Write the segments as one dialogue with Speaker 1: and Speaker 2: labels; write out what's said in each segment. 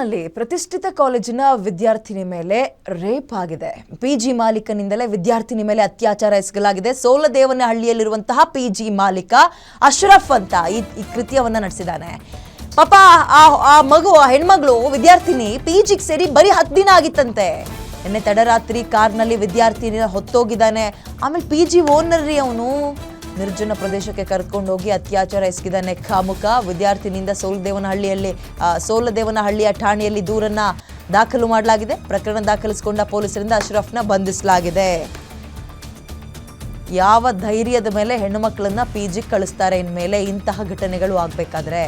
Speaker 1: ಬೆಂಗಳೂರಿನಲ್ಲಿ ಪ್ರತಿಷ್ಠಿತ ಕಾಲೇಜಿನ ವಿದ್ಯಾರ್ಥಿನಿ ಮೇಲೆ ರೇಪ್ ಆಗಿದೆ. ಪಿಜಿ ಮಾಲೀಕನಿಂದಲೇ ವಿದ್ಯಾರ್ಥಿನಿ ಮೇಲೆ ಅತ್ಯಾಚಾರ ಎಸಗಲಾಗಿದೆ. ಸೋಲದೇವನಹಳ್ಳಿಯಲ್ಲಿರುವಂತಹ ಪಿಜಿ ಮಾಲೀಕ ಅಶ್ರಫ್ ಅಂತ ಈ ಕೃತ್ಯವನ್ನ ನಡೆಸಿದ್ದಾನೆ. ಪಾಪ ಆ ಹೆಣ್ಮಗಳು ವಿದ್ಯಾರ್ಥಿನಿ ಪಿಜಿಗೆ ಸೇರಿ ಬರೀ 10 ದಿನ ಆಗಿತ್ತಂತೆ. ನಿನ್ನೆ ತಡರಾತ್ರಿ ಕಾರ್ನಲ್ಲಿ ವಿದ್ಯಾರ್ಥಿನಿನ ಹೊತ್ತೋಗಿದ್ದಾನೆ. ಆಮೇಲೆ ಪಿಜಿ ಓನರ್ ಅವನು ನಿರ್ಜನ ಪ್ರದೇಶಕ್ಕೆ ಕರ್ಕೊಂಡು ಹೋಗಿ ಅತ್ಯಾಚಾರ ಎಸಗಿದ್ದಾನೆ. ಕಾಮುಕ ವಿದ್ಯಾರ್ಥಿನಿಂದ ಸೋಲದೇವನಹಳ್ಳಿಯ ಠಾಣೆಯಲ್ಲಿ ದೂರನ್ನ ದಾಖಲು ಮಾಡಲಾಗಿದೆ. ಪ್ರಕರಣ ದಾಖಲಿಸಿಕೊಂಡ ಪೊಲೀಸರಿಂದ ಅಶ್ರಫ್ನ ಬಂಧಿಸಲಾಗಿದೆ. ಯಾವ ಧೈರ್ಯದ ಮೇಲೆ ಹೆಣ್ಣು ಮಕ್ಕಳನ್ನ ಪಿಜಿ ಕಳಿಸ್ತಾರೆ ಇನ್ಮೇಲೆ ಇಂತಹ ಘಟನೆಗಳು ಆಗ್ಬೇಕಾದ್ರೆ?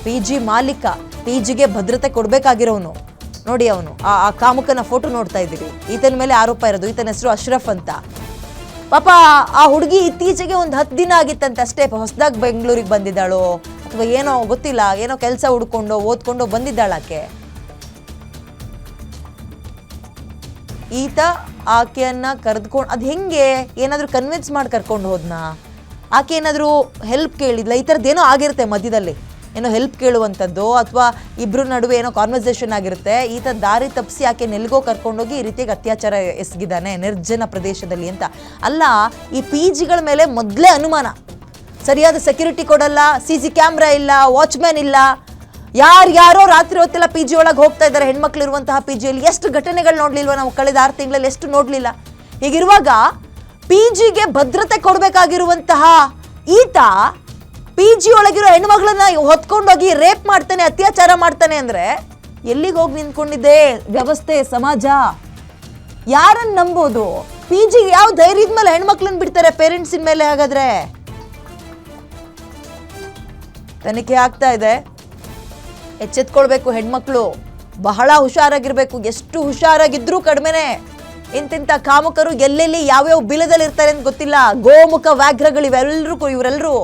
Speaker 1: ಪಿಜಿ ಮಾಲೀಕ ಪಿಜಿಗೆ ಭದ್ರತೆ ಕೊಡ್ಬೇಕಾಗಿರೋನು ನೋಡಿ. ಅವನು ಆ ಕಾಮುಕನ ಫೋಟೋ ನೋಡ್ತಾ ಇದ್ದೀವಿ. ಈತನ ಮೇಲೆ ಆರೋಪ ಇರೋದು. ಈತನ ಹೆಸರು ಅಶ್ರಫ್ ಅಂತ. ಪಾಪ ಆ ಹುಡುಗಿ ಇತ್ತೀಚೆಗೆ ಒಂದು 10 ದಿನ ಆಗಿತ್ತಂತೆ ಅಷ್ಟೇ. ಹೊಸದಾಗಿ ಬೆಂಗಳೂರಿಗೆ ಬಂದಿದ್ದಾಳೋ ಅಥವಾ ಏನೋ ಗೊತ್ತಿಲ್ಲ, ಏನೋ ಕೆಲಸ ಹುಡ್ಕೊಂಡು ಓದ್ಕೊಂಡು ಬಂದಿದ್ದಾಳಾಕೆ. ಈತ ಆಕೆಯನ್ನ ಕರೆದುಕೊಂಡು ಅದು ಹೆಂಗೆ ಏನಾದರೂ ಕನ್ವಿನ್ಸ್ ಮಾಡಿ ಕರ್ಕೊಂಡು ಹೋದ್ನಾ? ಆಕೆ ಏನಾದರೂ ಹೆಲ್ಪ್ ಕೇಳಿದ್ಲ? ಈ ಥರದ್ದೇನೋ ಆಗಿರುತ್ತೆ ಮಧ್ಯದಲ್ಲಿ, ಏನೋ ಹೆಲ್ಪ್ ಕೇಳುವಂಥದ್ದು ಅಥವಾ ಇಬ್ಬರ ನಡುವೆ ಏನೋ ಕಾನ್ವರ್ಸೇಷನ್ ಆಗಿರುತ್ತೆ. ಈತ ದಾರಿ ತಪ್ಪಿಸಿ ಆಕೆ ನೆಲ್ಗೋ ಕರ್ಕೊಂಡೋಗಿ ಈ ರೀತಿಯಾಗಿ ಅತ್ಯಾಚಾರ ಎಸಗಿದ್ದಾನೆ ನಿರ್ಜನ ಪ್ರದೇಶದಲ್ಲಿ ಅಂತ. ಅಲ್ಲ, ಈ ಪಿ ಜಿಗಳ ಮೇಲೆ ಮೊದಲೇ ಅನುಮಾನ. ಸರಿಯಾದ ಸೆಕ್ಯೂರಿಟಿ ಕೊಡಲ್ಲ, CC ಕ್ಯಾಮ್ರಾ ಇಲ್ಲ, ವಾಚ್ಮ್ಯಾನ್ ಇಲ್ಲ. ಯಾರೋ ರಾತ್ರಿ ಹೊತ್ತೆಲ್ಲ ಪಿ ಜಿ ಒಳಗೆ ಹೋಗ್ತಾ ಇದ್ದಾರೆ. ಹೆಣ್ಮಕ್ಳು ಇರುವಂತಹ ಪಿ ಜಿಯಲ್ಲಿ ಎಷ್ಟು ಘಟನೆಗಳು ನೋಡ್ಲಿಲ್ವ ನಾವು? ಕಳೆದ 6 ತಿಂಗಳಲ್ಲಿ ಎಷ್ಟು ನೋಡ್ಲಿಲ್ಲ? ಹೀಗಿರುವಾಗ ಪಿ ಜಿಗೆ ಭದ್ರತೆ ಕೊಡಬೇಕಾಗಿರುವಂತಹ ಈತ ಪಿ ಜಿ ಒಳಗಿರೋ ಹೆಣ್ಮಗಳನ್ನ ಹೊತ್ಕೊಂಡೋಗಿ ರೇಪ್ ಮಾಡ್ತಾನೆ, ಅತ್ಯಾಚಾರ ಮಾಡ್ತಾನೆ ಅಂದ್ರೆ ಎಲ್ಲಿಗೆ ಹೋಗಿ ನಿಂತ್ಕೊಂಡಿದೆ ವ್ಯವಸ್ಥೆ, ಸಮಾಜ? ಯಾರನ್ನ ನಂಬೋದು? ಪಿ ಜಿಗೆ ಯಾವ ಧೈರ್ಯದ ಮೇಲೆ ಹೆಣ್ಮಕ್ಳನ್ನ ಬಿಡ್ತಾರೆ ಪೇರೆಂಟ್ಸಿನ ಮೇಲೆ? ಹಾಗಾದ್ರೆ ತನಿಖೆ ಆಗ್ತಾ ಇದೆ. ಎಚ್ಚೆತ್ಕೊಳ್ಬೇಕು ಹೆಣ್ಮಕ್ಳು, ಬಹಳ ಹುಷಾರಾಗಿರ್ಬೇಕು. ಎಷ್ಟು ಹುಷಾರಾಗಿದ್ರೂ ಕಡಿಮೆನೆ. ಇಂತಿಂತ ಕಾಮುಕರು ಎಲ್ಲೆಲ್ಲಿ ಯಾವ್ಯಾವ ಬಿಲದಲ್ಲಿ ಇರ್ತಾರೆ ಅಂತ ಗೊತ್ತಿಲ್ಲ. ಗೋಮುಖ ವ್ಯಾಘ್ರಗಳು ಇವರೆಲ್ಲರೂ